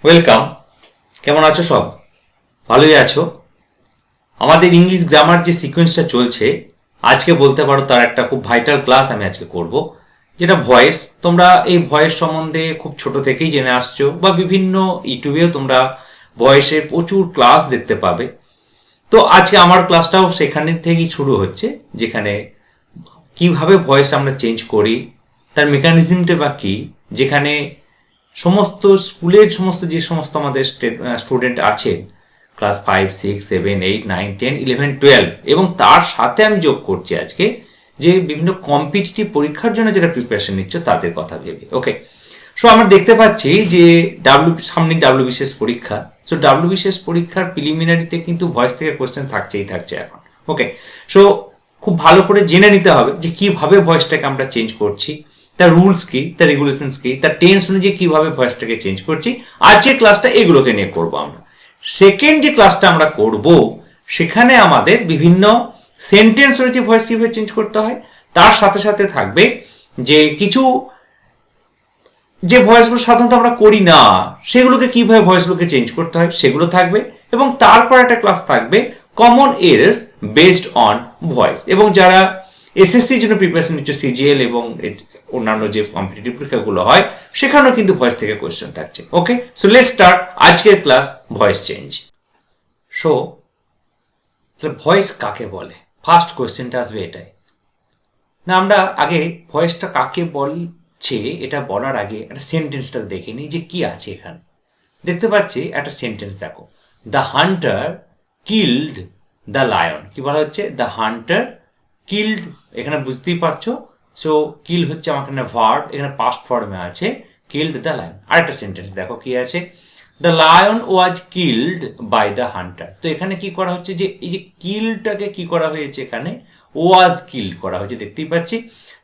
Welcome. কেমন আছো সব? ভালোই আছো? আমাদের ইংলিশ গ্রামার যে সিকোয়েন্সটা চলছে, আজকে বলতে পারো তার একটা খুব ভাইটাল ক্লাস আমি আজকে করব, যেটা ভয়েস। তোমরা এই ভয়েস সম্বন্ধে খুব ছোট থেকেই জেনে আসছো, বা বিভিন্ন ইউটিউবেও তোমরা ভয়েসের প্রচুর ক্লাস দেখতে পাবে। তো আজকে আমার ক্লাসটাও সেখানে থেকেই শুরু হচ্ছে, যেখানে কিভাবে ভয়েস আমরা চেঞ্জ করি, তার মেকানিজমটা বা কী, যেখানে সমস্ত স্কুলের সমস্ত যে সমস্ত আমাদের স্টুডেন্ট আছেন, ক্লাস 5, 6, 7, 8, 9, 10, 11, 12, এবং তার সাথে আমি যোগ করছি আজকে যে বিভিন্ন কম্পিটিটিভ পরীক্ষার জন্য যারা প্রিপারেশন নিচ্ছ তাদের কথা ভেবে। ওকে, সো আমরা দেখতে পাচ্ছি যে সামনে ডাব্লিউবিসিএস পরীক্ষা। সো ডাব্লিউবিসিএস পরীক্ষার প্রিলিমিনারিতে কিন্তু ভয়েস থেকে কোশ্চেন থাকছেই থাকছে এখন। ওকে, সো খুব ভালো করে জেনে নিতে হবে যে কিভাবে ভয়েসটাকে আমরা চেঞ্জ করছি, তার রুলস কি, তার রেগুলেশনস কি, তার টেন্স অনুযায়ী কিভাবে ভয়েসটাকে চেঞ্জ করছি। আজকের ক্লাসটা এগুলোকে নিয়ে করবো আমরা। সেকেন্ড যে ক্লাসটা আমরা করব, সেখানে আমাদের বিভিন্ন সেন্টেন্স অনুযায়ী ভয়েস কিভাবে চেঞ্জ করতে হয়, তার সাথে সাথে থাকবে যে কিছু যে ভয়েসগুলো সাধারণত আমরা করি না, সেগুলোকে কিভাবে ভয়েসগুলোকে চেঞ্জ করতে হয় সেগুলো থাকবে। এবং তারপর একটা ক্লাস থাকবে common errors based on voice. এবং যারা এসএসসির জন্য প্রিপারেশন নিচ্ছ, সিজিএল এবং অন্যান্য যে কম্পিটিটিভ পরীক্ষাগুলো হয়, সেখানেও কিন্তু ভয়েস থেকে কোয়েশ্চেন থাকছে। ওকে, সো লেটস স্টার্ট আজকের class voice change. So voice কাকে বলে, ফার্স্ট কোয়েশ্চেনটা আসবে এটাই না। আমরা আগে ভয়েসটা কাকে বলছে এটা বলার আগে একটা সেন্টেন্সটা দেখে নিই যে কি আছে এখানে। দেখতে পাচ্ছি একটা সেন্টেন্স, দেখো, the hunter killed the lion. কি বলা হচ্ছে? দ্য হান্টার কিল্ড, এখানে বুঝতেই পারছো। সো কিল হচ্ছে আমার এখানে ভার্ব, এখানে পাস্ট ফর্মে আছে, কিল্ড দ্য লায়ন। আরেকটা সেন্টেন্স দেখো কি আছে, the lion was killed by the hunter. তো এখানে কি করা হচ্ছে যে এই যে কিলটাকে কি করা হয়েছে, এখানে ওয়াজ কিল্ড করা হয়েছে, দেখতেই পাচ্ছি।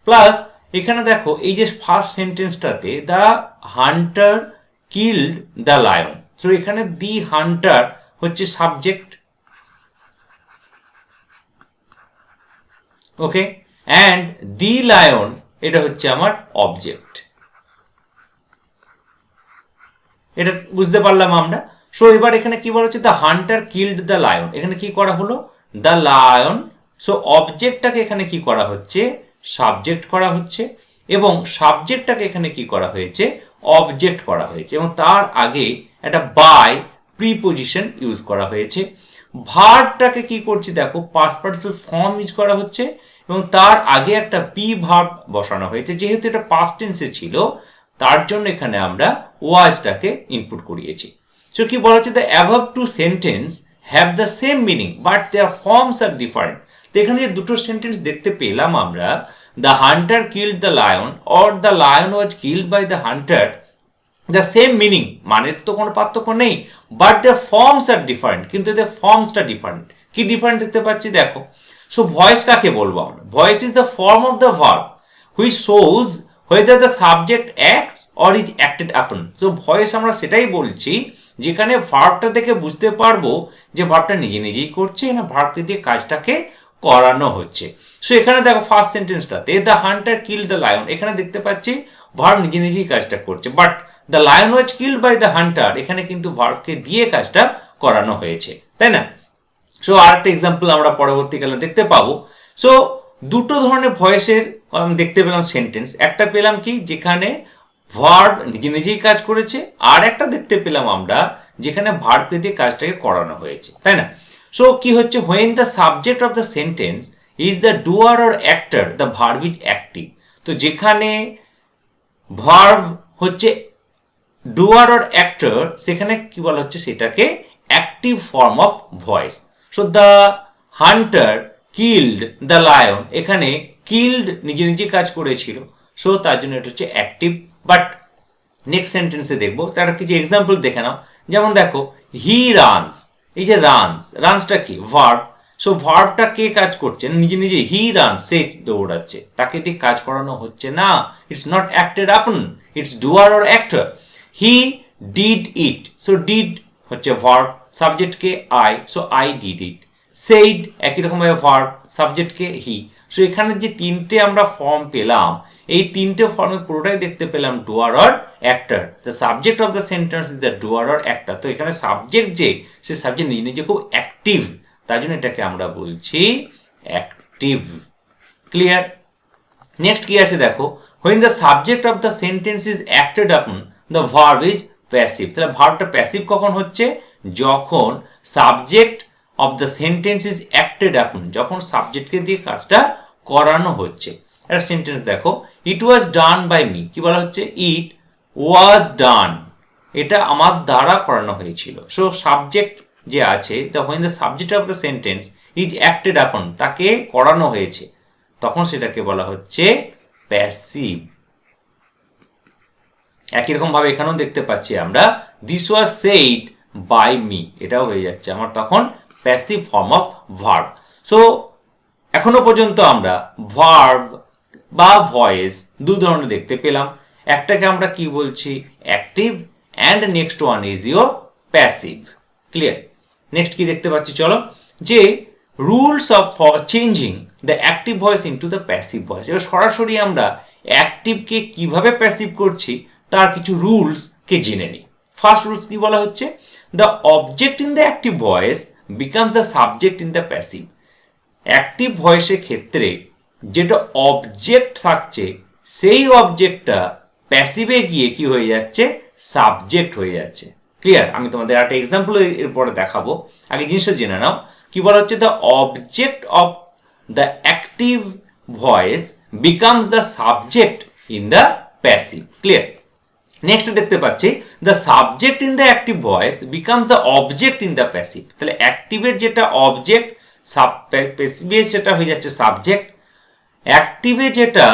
প্লাস এখানে দেখো এই যে ফার্স্ট সেন্টেন্সটাতে the hunter killed the lion, তো এখানে দি হান্টার হচ্ছে subject, okay, and the lion এটা হচ্ছে আমার অবজেক্ট। এটা বুঝতে পারলাম আমরা। সো এবার এখানে কি বলা হচ্ছে, the hunter killed the lion, এখানে কি করা হলো, দ্য লায়ন। সো অবজেক্টটাকে এখানে কি করা হচ্ছে, সাবজেক্ট করা হচ্ছে, এবং সাবজেক্টটাকে এখানে কি করা হয়েছে, অবজেক্ট করা হয়েছে, এবং তার আগে একটা বাই প্রিপোজিশন ইউজ করা হয়েছে। ভার্বটাকে কি করছি দেখো, পাস্ট পার্টিসিপল ফর্ম ইউজ করা হচ্ছে, এবং তার আগে একটা বি ভার্ব বসানো হয়েছে। যেহেতু এটা পাস্ট টেন্সে ছিল, তার জন্য এখানে আমরা ওয়াজটাকে ইনপুট করিয়েছি। সো কি বলা হচ্ছে, the above two sentence have the same meaning but their forms are different. তো এখানে যে দুটো সেন্টেন্স দেখতে পেলাম আমরা, the hunter killed the lion or the lion was killed by the hunter, the same meaning, মানের তো কোনো পার্থক্য নেই, but the forms are different, কিন্তু এদের ফর্মসটা ডিফারেন্ট। কি ডিফারেন্ট দেখতে পাচ্ছি দেখো। সো ভয়েস কাকে বলবো আমরা? Voice is the form of the verb which shows whether the subject acts or is acted upon. So voice আমরা সেটাই বলছি যেখানে ভার্বটা দেখে বুঝতে পারবো যে ভার্বটা নিজে নিজেই করছে না ভার্বকে দিয়ে কাজটাকে করানো হচ্ছে। সো এখানে দেখো ফার্স্ট সেন্টেন্সটাতে the hunter killed the lion, এখানে দেখতে পাচ্ছি ভার্ব নিজে নিজেই কাজটা করছে, but the lion was killed by the hunter, এখানে কিন্তু ভার্বকে দিয়ে কাজটা করানো হয়েছে, তাই না? সো আরেকটা এক্সাম্পল আমরা পরবর্তীকালে দেখতে পাবো। সো দুটো ধরনের ভয়েসের দেখতে পেলাম সেন্টেন্স, একটা পেলাম কি যেখানে ভার্ব নিজে নিজেই কাজ করেছে, আর একটা দেখতে পেলাম আমরা যেখানে ভার্বকে দিয়ে কাজটাকে করানো হয়েছে, তাই না? সো কি হচ্ছে, when the subject of the sentence is the doer or actor, the verb is active. তো যেখানে ভার্ব হচ্ছে ডুয়ার অর অ্যাক্টর, সেখানে কি বলা হচ্ছে, সেটাকে active form of voice. So the hunter killed the lion, এখানে কিল্ড নিজে নিজে কাজ করেছিল, সো তার জন্য এটা হচ্ছে অ্যাক্টিভ। বাট নেক্সট সেন্টেন্সে দেখবো তার কিছু এক্সাম্পল দেখে নাও। যেমন দেখো, হি রানস, এই যে রানস, রানসটা কি ভার্ব। সো ভার্বটা কে কাজ করছে, নিজে নিজে, হি রানস, সে দৌড়াচ্ছে, তাকে দিয়ে কাজ করানো হচ্ছে না, it's not acted upon, it's doer or actor. He did it, so did হচ্ছে ভার্ব, সাবজেক্টকে I, so I did it. Said একই রকমভাবে ভার্ব, সাবজেক্টকে হি। সো এখানে যে তিনটে আমরা ফর্ম পেলাম, এই তিনটে ফর্মে পুরোটাই দেখতে পেলাম doer or actor. The subject of the sentence is the doer or actor. তো এখানে সাবজেক্ট যে, সে সাবজেক্ট নিজে নিজে খুব অ্যাক্টিভ, তার জন্য এটাকে আমরা বলছি অ্যাক্টিভ। ক্লিয়ার? নেক্সট কি আছে দেখো, when the subject of the sentence is acted upon the verb is passive। তাহলে ভার্বটা প্যাসিভ কখন হচ্ছে? যখন subject of the sentence is acted আপন, যখন সাবজেক্টকে দিয়ে কাজটা করানো হচ্ছে। একটা সেন্টেন্স দেখো, ইট ওয়াজ ডান বাই মি। কি বলা হচ্ছে? ইট ওয়াজ ডান, এটা আমার দ্বারা করানো হয়েছিল। সো সাবজেক্ট যে আছে, when the subject of the sentence is acted upon, তাকে করানো হয়েছে, তখন সেটাকে বলা হচ্ছে প্যাসিভ। একই রকম ভাবে এখানেও দেখতে পাচ্ছি আমরা, this was said by me, এটাও হয়ে যাচ্ছে আমার তখন passive form of verb. So এখনো পর্যন্ত আমরা ভার্ব বা ভয়েস দু ধরনের দেখতে পেলাম। একটাকে আমরা কি বলছি? Active, and next one is your passive. Clear? Next কি দেখতে পাচ্ছি, চলো, যে rules of for changing the active voice into the passive voice. এবার সরাসরি আমরা অ্যাক্টিভকে কিভাবে প্যাসিভ করছি তার কিছু রুলসকে জেনে নিই। ফার্স্ট রুলস কি বলা হচ্ছে? The object in the active voice becomes the subject in the passive. Active ভয়েসের ক্ষেত্রে যেটা অবজেক্ট থাকছে, সেই অবজেক্টটা প্যাসিভে গিয়ে কি হয়ে যাচ্ছে? সাবজেক্ট হয়ে যাচ্ছে। ক্লিয়ার? আমি তোমাদের একটা এক্সাম্পল এরপরে দেখাবো, আগে জিনিসটা জেনে নাও। কি বলা হচ্ছে? The object of the active voice becomes the subject in the passive. Clear? Next দেখতে পাচ্ছি, the subject in the active voice becomes the object in the passive. তাহলে অ্যাক্টিভের যেটা অবজেক্ট, প্যাসিভে সেটা হয়ে যাচ্ছে সাবজেক্ট। অ্যাক্টিভে যেটা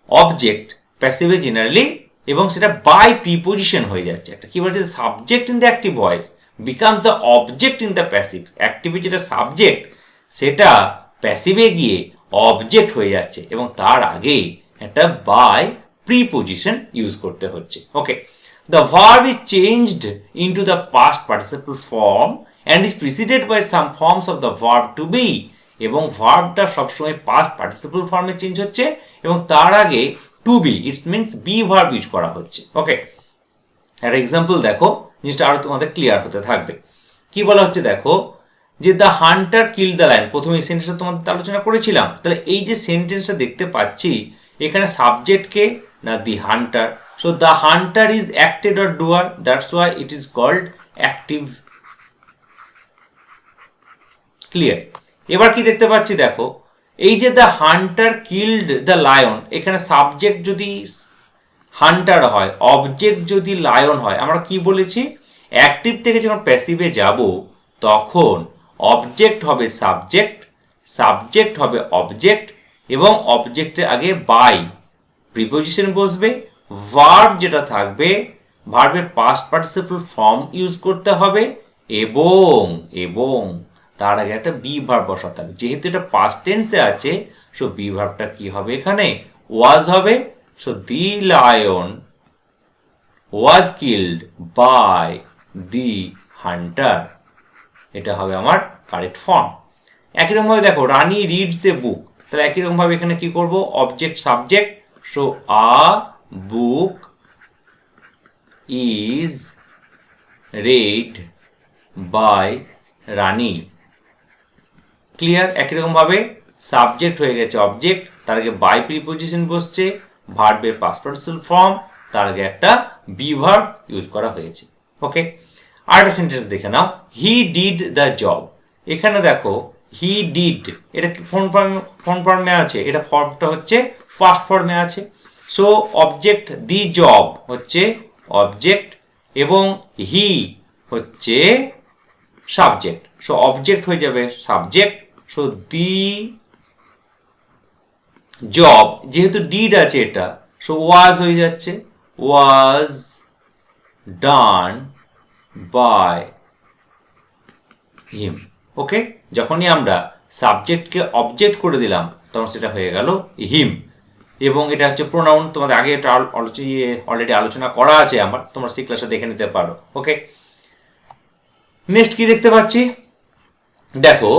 অবজেক্ট, প্যাসিভে জেনারেলি, এবং সেটা বাই প্রিপোজিশন হয়ে যাচ্ছে একটা। কি বলছে? Subject in the active voice becomes the object in the passive. অ্যাক্টিভে যেটা সাবজেক্ট, সেটা প্যাসিভে গিয়ে অবজেক্ট হয়ে যাচ্ছে, এবং তার আগে একটা বাই প্রিপোজিশন ইউজ করতে হচ্ছে। Okay, the verb is changed into the past participle form and is preceded by some forms of the verb to be. এবং ভার্বটা সবসময় পাস্ট পার্টিসিপল ফর্মে চেঞ্জ হচ্ছে, এবং তার আগে to be, it's means be verb use করা হচ্ছে। ওকে, একটা এক্সাম্পল দেখো, জিনিসটা আরো তোমাদের ক্লিয়ার হতে থাকবে। কি বলা হচ্ছে দেখো, যে the Hunter kill the lion. প্রথমে এই সেন্টেন্সটা তোমাদের আলোচনা করেছিলাম। তাহলে এই যে সেন্টেন্সটা দেখতে পাচ্ছি, এখানে সাবজেক্টকে না the hunter. So the hunter is acted or doer, that's why it is called active. Clear? এবার কি দেখতে পাচ্ছি দেখো, এই যে the hunter killed the lion, এখানে সাবজেক্ট যদি হান্টার হয়, অবজেক্ট যদি লায়ন হয়, আমরা কি বলেছি? অ্যাক্টিভ থেকে যখন প্যাসিভে যাব, তখন অবজেক্ট হবে সাবজেক্ট, সাবজেক্ট হবে অবজেক্ট, এবং অবজেক্টের আগে বাই প্রিপোজিশন বসবে। ভার্ব যেটা থাকবে, ভার্বের পাস্ট পার্টিসিপল ফর্ম ইউজ করতে হবে, এবং তার আগে একটা বি ভার্ব বসাতে হবে। যেহেতু এটা পাস্ট টেন্সে আছে, সো বি ভার্বটা কি হবে? এখানে ওয়াজ হবে। So the lion was killed by the hunter, এটা হবে আমার কারেক্ট ফর্ম। একই রকমভাবে দেখো, রানী রিডস এ বুক। তাহলে একই রকমভাবে এখানে কি করব? Object subject. So a book is read by Rani. Clear? একই রকমভাবে সাবজেক্ট হয়ে গেছে অবজেক্ট, তার আগে বাই প্রিপোজিশন বসছে, ভার্বের পাস্ট পার্টিসিপল ফর্ম, তার আগে একটা বি ভার্ব ইউজ করা হয়েছে। ওকে, আরেকটা সেন্টেন্স দেখে নাও, হি ডিড দ্য জব। এখানে দেখো, হি ডিড, এটা ফর্ম ফর্মে আছে, এটা ফর্মটা হচ্ছে পাস্ট ফর্মে আছে। সো অবজেক্ট দি জব হচ্ছে অবজেক্ট, এবং হি হচ্ছে সাবজেক্ট। সো অবজেক্ট হয়ে যাবে সাবজেক্ট। সো দি জব, যেহেতু ডিড আছে এটা, সো ওয়াজ হয়ে যাচ্ছে, ওয়াজ ডান বাই হিম। ওকে, যখনই আমরা সাবজেক্টকে অবজেক্ট করে দিলাম, তখন সেটা হয়ে গেল হিম। এবং এটা হচ্ছে প্রোনাউন, তোমাদের আগে এটা অলরেডি আলোচনা করা আছে আমার, তোমরা সেই ক্লাসে দেখে নিতে পারো। ওকে, নেক্সট কি দেখতে পাচ্ছি দেখো,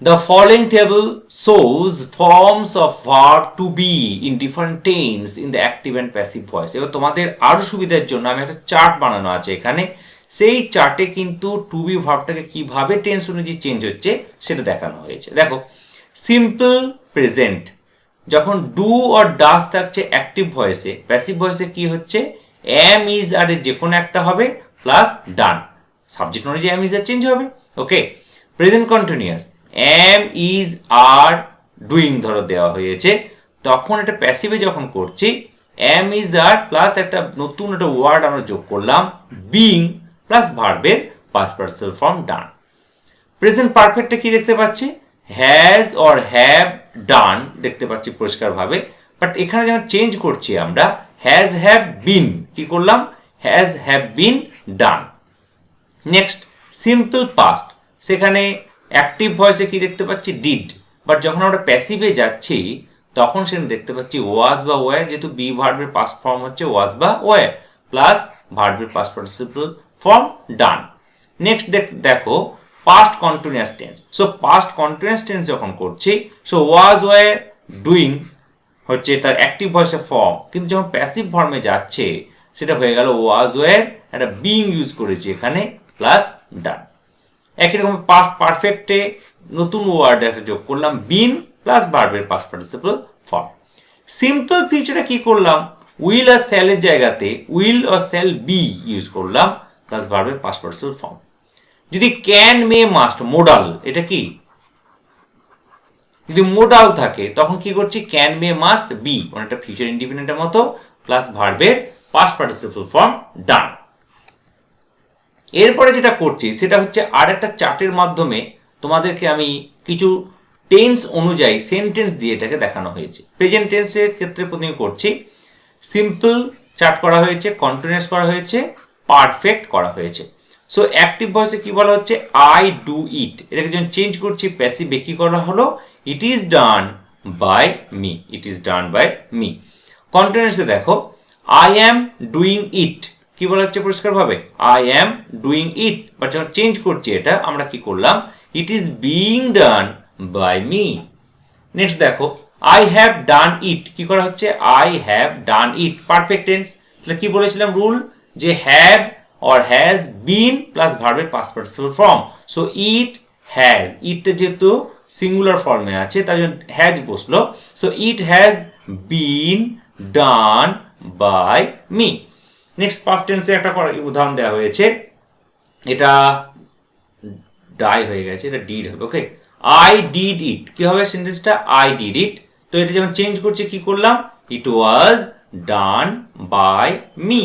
The following table shows forms of verb to be in different tense in the active and passive voice. এবার তোমাদের আরো সুবিধার জন্য আমি একটা চার্ট বানানো আছে এখানে, সেই চার্টে কিন্তু টু বি ভার্বটাকে কিভাবে টেন্স অনুযায়ী চেঞ্জ হচ্ছে সেটা দেখানো হয়েছে। দেখো, সিম্পল প্রেজেন্ট যখন ডু অর ডাস থাকছে অ্যাক্টিভ ভয়েসে, প্যাসিভ ভয়েসে কি হচ্ছে, এম ইজ আর যে কোনো একটা হবে প্লাস ডান, সাবজেক্ট অনুযায়ী এম ইজ আর চেঞ্জ হবে। Okay, present continuous am is are doing ধরো দেওয়া হয়েছে, তখন এটা প্যাসিভে যখন করছি এম ইজ আর প্লাস একটা নতুন একটা ওয়ার্ড আমরা যোগ করলাম বিং প্লাস ভার্বের পাস্ট পার্টিসিপল ফর্ম ডান। প্রেজেন্ট পারফেক্টটা কি দেখতে পাচ্ছি, হ্যাজ অর হ্যাভ ডান দেখতে পাচ্ছি পরিষ্কারভাবে, বাট এখানে যখন চেঞ্জ করছি আমরা হ্যাজ হ্যাভ বিন কি করলাম, has have been done. Next simple past, সেখানে অ্যাক্টিভ ভয়েসে কি দেখতে পাচ্ছি ডিড, বাট যখন আমরা প্যাসিভে যাচ্ছি তখন সেখানে দেখতে পাচ্ছি ওয়াজ বা ওয়ার, যেহেতু বি ভার্বের পাস্ট ফর্ম হচ্ছে ওয়াজ বা ওয়ার প্লাস ভার্বের পাস্ট পার্টিসিপল ফর্ম ডান। নেক্সট দেখো past continuous tense, so past continuous tense যখন করছি, সো ওয়াজ ওয়ার ডুইং হচ্ছে তার অ্যাক্টিভ ভয়েসের ফর্ম, কিন্তু যখন প্যাসিভ ফর্মে যাচ্ছে সেটা হয়ে গেল ওয়াজ ওয়ার একটা বিং ইউজ করেছি এখানে প্লাস ডান। একই রকম পাস্ট পারফেক্টে নতুন ওয়ার্ড একটা যোগ করলাম বিন প্লাস ভার্বের পাস্ট পার্টিসিপল ফর্ম। সিম্পল ফিউচারে কি করলাম, উইল আর শ্যালের জায়গাতে উইল আর শ্যাল বি ইউজ করলাম প্লাস ভার্বের পাস্ট পার্টিসিপল ফর্ম। যদি ক্যান মে মাস্ট মোডাল, এটা কি যদি মোডাল থাকে তখন কি করছি ক্যান মে মাস্ট বি অনেকটা ফিউচার ইন্ডিপেন্ডেন্টের মতো প্লাস ভার্বের পাস্ট পার্টিসিপল ফর্ম ডান। এরপরে যেটা করছি সেটা হচ্ছে আর একটা চার্টের মাধ্যমে তোমাদেরকে আমি কিছু টেন্স অনুযায়ী সেন্টেন্স দিয়ে এটাকে দেখানো হয়েছে। প্রেজেন্ট টেন্সের ক্ষেত্রে প্রথমে করছি, সিম্পল চার্ট করা হয়েছে, কন্টিনিউয়াস করা হয়েছে, পারফেক্ট করা হয়েছে। সো অ্যাক্টিভ ভয়েসে কি বলা হচ্ছে আই ডু ইট, এটাকে যখন চেঞ্জ করছি প্যাসিভে কি করা হলো it is done by me, it is done by me. কন্টিনিউয়াসে দেখো আই অ্যাম ডুইং ইট কি বলা হচ্ছে পরিষ্কারভাবে I am doing it, but যখন চেঞ্জ করছি এটা আমরা কি করলাম it is being done by me. Next দেখো আই হ্যাভ ডান ইট কি করা হচ্ছে I have done it perfect tense, তাহলে কি বলেছিলাম রুল যে have or has been plus ভার্বের past participle form, so it has, ইটটা যেহেতু সিঙ্গুলার ফর্মে আছে তাই জন্য হ্যাজ বসলো, so it has been done by me. Next past টেন্সে একটা উদাহরণ দেওয়া হয়েছে, এটা ডাই হয়ে গেছে, এটা ডিড হবে। ওকে, আই ডিড ইট কি হবে সেন্টেন্সটা আই ডিড ইট, তো এটা যখন চেঞ্জ করছে কি করলাম it was done by me.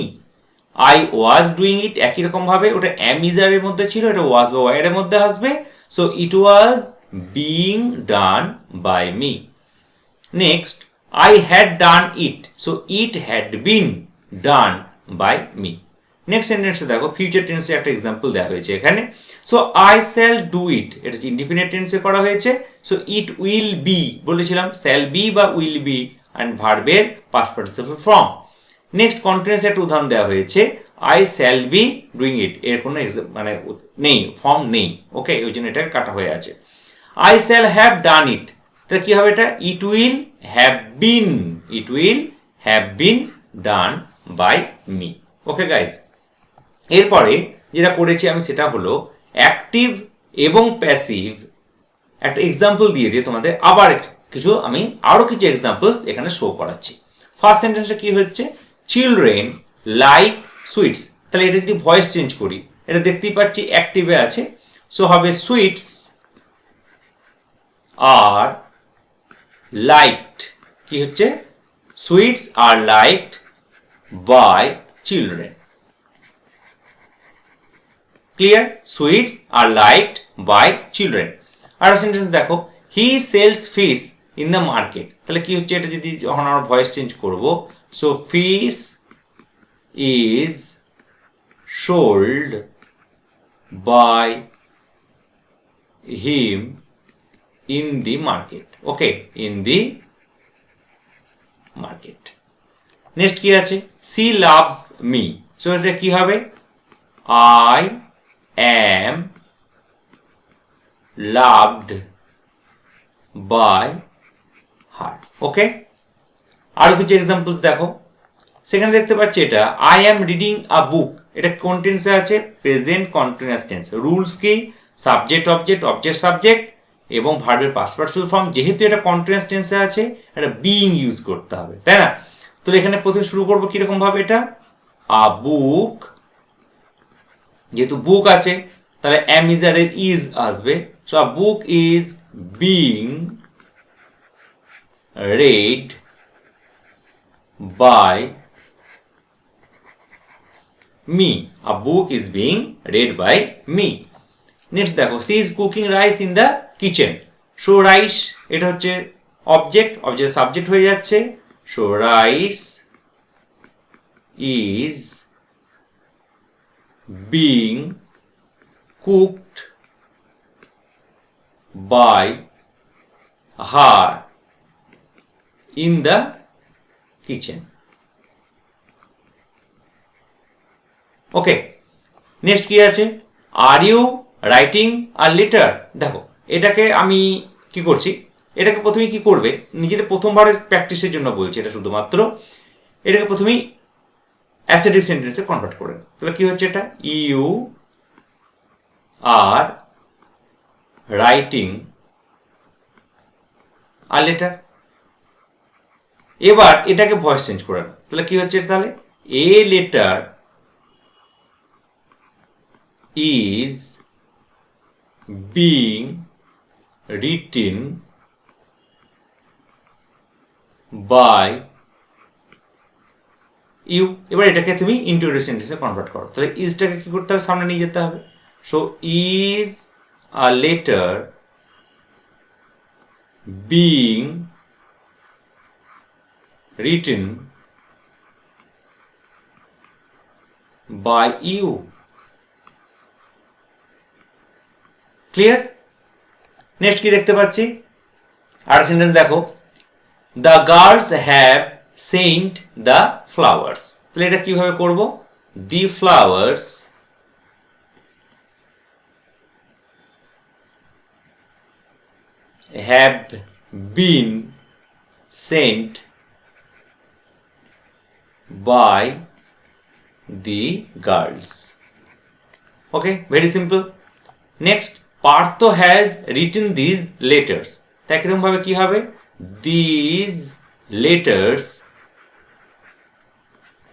I was doing it একই রকম ভাবে ওটা অ্যামিজারের মধ্যে ছিল, এটা ওয়াজ বা ওয়ারের মধ্যে আসবে, so it was being done by me. Next I had done it, so it had been done by me. Next সেন্টেন্সে দেখো ফিউচার টেন্সে একটা এক্সাম্পল দেওয়া হয়েছে এখানে, so I shall do it এটা ইন্ডিপেন্ডেন্ট টেন্সে করা হয়েছে, সো ইট উইল বি বলেছিলাম শ্যাল বি বা উইল বি অ্যান্ড ভার্বের past participle form. Next continuous একটা উদাহরণ দেওয়া হয়েছে I shall be doing it, এর কোনো মানে নেই ফর্ম নেই, ওকে ওই জন্য এটা কাটা হয়ে আছে। I shall have done it, তাহলে কি হবে এটা it will have been, it will have been done by me. Okay guys, এরপরে যেটা করেছি আমি সেটা হলো অ্যাক্টিভ এবং প্যাসিভ একটা এক্সাম্পল দিয়ে তোমাদের আবার কিছু আমি আরো কিছু এক্সাম্পলস এখানে শো করাচ্ছি। ফার্স্ট সেন্টেন্সটা কি হচ্ছে চিলড্রেন লাইক সুইটস, তাহলে এটা যদি ভয়েস চেঞ্জ করি এটা দেখতেই পাচ্ছি অ্যাক্টিভে আছে, সো হবে সুইটস আর লাইকড, কি হচ্ছে sweets are liked by children. Clear, sweets are liked by children. আর সেন্টেন্স দেখো he sells fish in the market, তাহলে কি হচ্ছে এটা যদি যখন আমরা ভয়েস চেঞ্জ করব, so fish is sold by him in the market, okay in the market. Next কি আছে সি লাভস মি, সো এটা কি হবে I am loved by her. Okay, আরো কিছু এক্সাম্পলস দেখো। সেখানে দেখতে পাচ্ছি এটা আই অ্যাম রিডিং আ বুক, এটা কোন টেন্সে আছে? Present continuous tense. রুলস কি? সাবজেক্ট অবজেক্ট, অবজেক্ট সাবজেক্ট এবং ভার্বের পাস্ট পার্টিসিপল ফর্ম। যেহেতু এটা কন্টিনিউয়াস টেন্সে আছে, এটা বিইং ইউজ করতে হবে, তাই না? তো এখানে প্রথমে শুরু করবো কিরকম ভাবে, এটা আ বুক, যেহেতু বুক আছে তাহলে অ্যাম ইজ আর ইজ আসবে। So a book is being read by me. A book is being read by me. Next দেখো, she is cooking rice in the kitchen. So rice এটা হচ্ছে অবজেক্ট, অবজেক্ট সাবজেক্ট হয়ে যাচ্ছে। So rice is being cooked by her in the kitchen. Okay, next কি আছে? Are you writing a letter. দেখো এটাকে আমি কি করছি, এটাকে প্রথমে কি করবে, নিজেদের প্রথমবারের প্র্যাকটিসের জন্য বলছি এটা শুধুমাত্র, এটাকে প্রথমেই অ্যাসেটিভ সেন্টেন্সে কনভার্ট করে। তাহলে কি হচ্ছে, এটা you are writing a letter. এবার এটাকে ভয়েস চেঞ্জ করে নাও, তাহলে কি হচ্ছে, তাহলে a letter is being written by you. এবার এটাকে তুমি ইন্টিগ্রেটিভ সেন্টেন্সে কনভার্ট করো, তাহলে ইজটাকে কি করতে হবে, সামনে নিয়ে যেতে হবে। So is a letter being written by you. Clear? Next কি দেখতে পাচ্ছি, আর সেন্টেন্স দেখো, the girls have sent the flowers. তাহলে এটা কিভাবে করব, the flowers have been sent by the girls. Okay, very simple. Next, Partha has written these letters. তাই কিরকম ভাবে কি হবে, these letters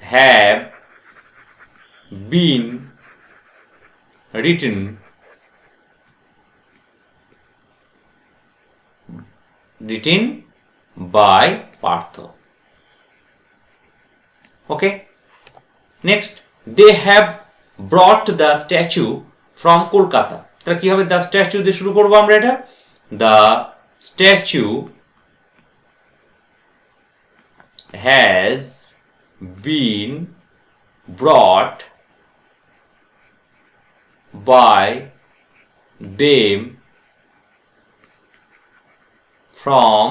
have been written by Partha. Okay, next, they have brought the statue from Kolkata. তাহলে কি হবে, দ্য স্ট্যাচু দিয়ে শুরু করবো আমরা এটা, the statue has been brought by them from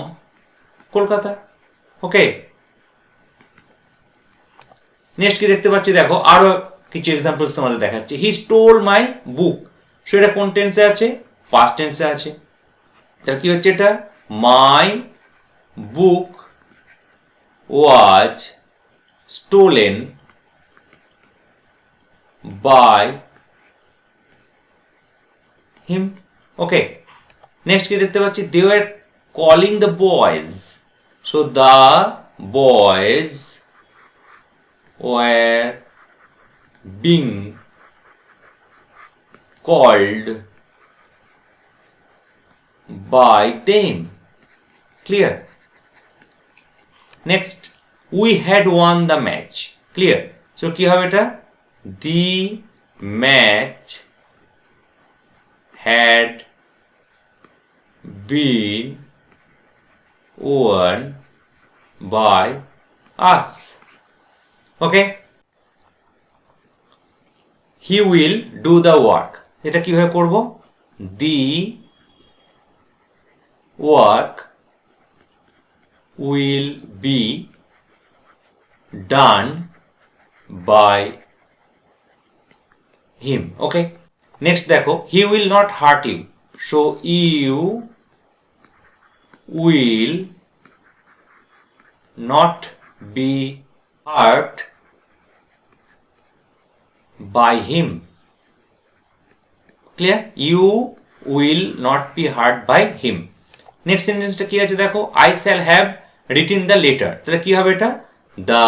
Kolkata. Okay, next কি দেখতে পাচ্ছি, দেখো আরো কিছু এক্সাম্পলস তোমাদের দেখাচ্ছি। হি স্টোল মাই বুক। সো এটা কোন টেন্সে আছে, পাস্ট টেন্সে আছে। তাহলে কি হচ্ছে, এটা my book was stolen by him. Okay, next কি দেখতে পাচ্ছি, they were calling the boys. So the boys were being called by them. Clear? Next, we had won the match. Clear? So কি হবে এটা, the match had been won by us. Okay, he will do the work. এটা কিভাবে করব, the work will be done by him. Okay, next দেখো, he will not hurt you. So you will not be hurt by him. Clear? You will not be hurt by him. Next সেন্টেন্সটা কি আছে দেখো, I shall have written the letter. তাহলে কি হবে এটা, the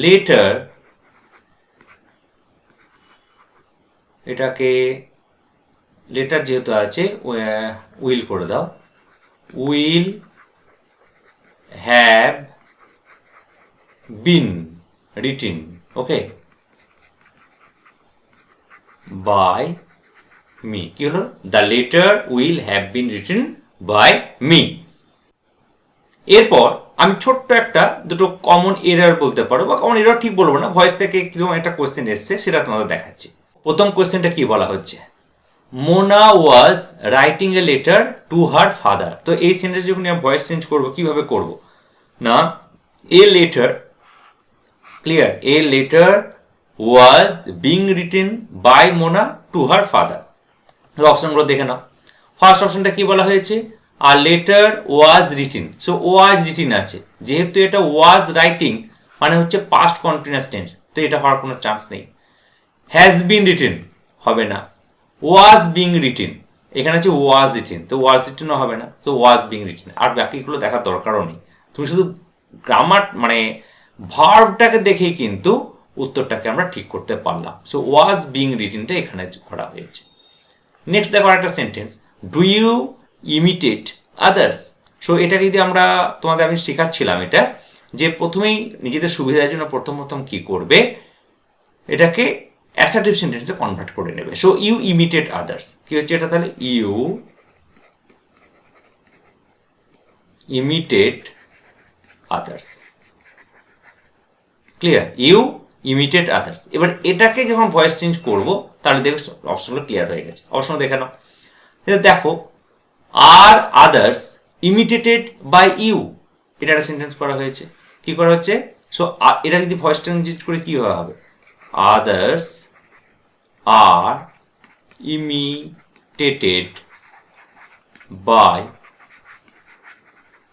letter, এটাকে লেটার যেহেতু আছে উইল করে দাও, will have been written, okay, by me. কি হলো, the letter will have been written by me. এরপর আমি ছোট্ট একটা দুটো কমন এরর বলতে পারো, বা কমন এরর ঠিক বলবো না, ভয়েস থেকে কিরকম একটা কোয়েশ্চেন এসছে সেটা তোমাদের দেখাচ্ছি। প্রথম কোয়েশ্চেনটা কি বলা হচ্ছে, Mona was writing a letter to her father. তো এই সেন্টেন্স যখন আমি ভয়েস চেঞ্জ করবো কিভাবে করব না, a letter, clear, a letter was being written by Mona to her father. অপশনগুলো দেখে নাও। ফার্স্ট অপশনটা কি বলা হয়েছে, আর letter was written, so was written আছে, যেহেতু এটা ওয়াজ রাইটিং মানে হচ্ছে পাস্ট কন্টিনিউয়াস টেন্স, তো এটা হওয়ার কোনো চান্স নেই। হ্যাজ বিন রিটেন হবে না, ওয়াজ বিং রিটেন, এখানে হচ্ছে ওয়াজ রিটেন, তো ওয়াজ রিটেনও হবে না, তো ওয়াজ বিং রিটেন। আর বাকিগুলো দেখার দরকারও নেই, তুমি শুধু গ্রামার মানে ভার্বটাকে দেখেই কিন্তু উত্তরটাকে আমরা ঠিক করতে পারলাম। সো ওয়াজ বিং রিটেনটা এখানে করা হয়েছে। নেক্সট দেখো একটা sentence, do you imitate others. So এটাকে যদি আমরা তোমাদের আমি শেখাচ্ছিলাম এটা, যে প্রথমেই নিজেদের সুবিধার জন্য প্রথম কি করবে, এটাকে অ্যাসার্টিভ সেন্টেন্সে কনভার্ট করে নেবে। সো ইউ ইমিটেট আদার্স, কি হচ্ছে এটা তাহলে, you imitate others, clear, you imitate others. এবার এটাকে যখন ভয়েস চেঞ্জ করব তাহলে দেখবে অপশনগুলো ক্লিয়ার হয়ে গেছে। অপশন দেখে নাও, দেখো, আর আদার্স ইমিটেটেড বাই ইউ, এটা একটা সেন্টেন্স করা হয়েছে। কি করা হচ্ছে, সো এটা যদি ভয়েস চেঞ্জ করে কি হবে, আদার্স আর ইমিটেটেড বাই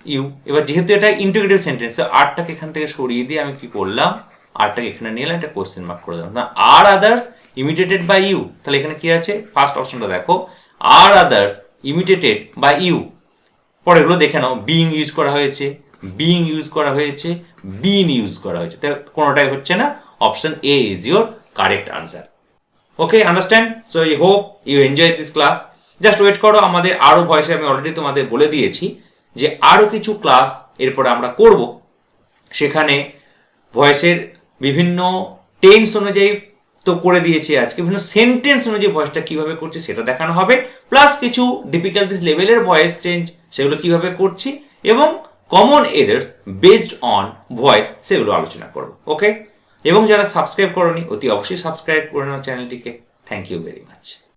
ইউ। এবার যেহেতু এটা ইন্টিগ্রেটিভ সেন্টেন্স, আরটাকে এখান থেকে সরিয়ে দিয়ে আমি কি করলাম, আরটাকে এখানে নিলাম, এটা কোশ্চেন মার্ক করে দিলাম। আর আদার্স ইমিটেটেড বাই ইউ, তাহলে এখানে কি আছে, ফার্স্ট অপশনটা দেখো, আর আদার্স ইমিটেটেড বাই ইউ। পরেরগুলো দেখে নাও, বিং ইউজ করা হয়েছে, বিং ইউজ করা হয়েছে, বিন ইউজ করা হয়েছে, তাই কোনোটাই হচ্ছে না। Option A is your correct answer. Okay, understand? So I hope you enjoy this class. Just wait করো, আমাদের আরও ভয়েসে আমি অলরেডি তোমাদের বলে দিয়েছি যে আরও কিছু ক্লাস এরপরে আমরা করব, সেখানে ভয়েসের বিভিন্ন টেন্স অনুযায়ী তো করে দিয়েছি আজকে, বিভিন্ন সেন্টেন্স অনুযায়ী ভয়েসটা কিভাবে করছি সেটা দেখানো হবে, প্লাস কিছু ডিফিকাল্টিস লেভেলের ভয়েস চেঞ্জ সেগুলো কিভাবে করছি, এবং common errors based on voice সেগুলো আলোচনা করব। ওকে, এবং যারা সাবস্ক্রাইব করোনি অতি অবশ্যই সাবস্ক্রাইব করে নাও চ্যানেলটিকে। Thank you very much.